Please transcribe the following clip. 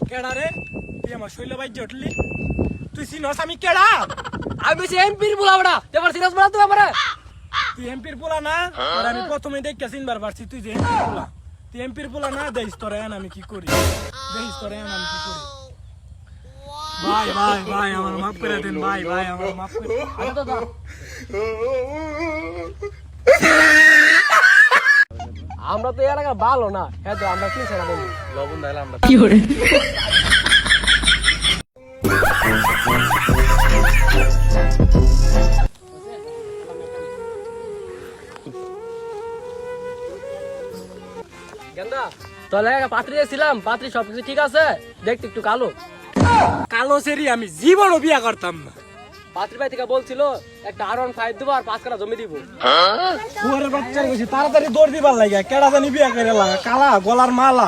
কেডা রে তুই আমার শৈল ভাই জটলি তুই চিনস আমি কেডা আমি বেশি এমপির বলা বড়া এবার সিরিয়াস বলা তুই আমারে তুই এমপির পোলা না আর আমি প্রথমে দেখে চিনবার পারছি তুই যে এমপির পোলা তুই এমপির পোলা না দেখিস তোরা এখন আমি কি করি দেখিস তোরা এখন আমি কি করি ভাই ভাই ভাই আমার মাফ করে দেন ভাই ভাই আমার মাফ করে আচ্ছা তো দা আমরা তো এলাকা ভালো না হ্যাঁ তো আমরা কিনছে না বন্ধু লবণ দিলাম আমরা কি করে গেন্দা তোলে পাত্রী ছিলাম পাত্রী সবকিছু ঠিক আছে দেখতে একটু কালো কালো সেরি আমি জীবনও বিয়া করতাম না পাত্রী ভাই থেকে বলছিল একটা R15 দেবো আর 5 কাঠা জমি দিব কুয়ারের বাচ্চার বেশি তাড়াতাড়ি দৌড় দিবার লাগে কেডা জানি বিয়া করে লাগা কালা গলার মালা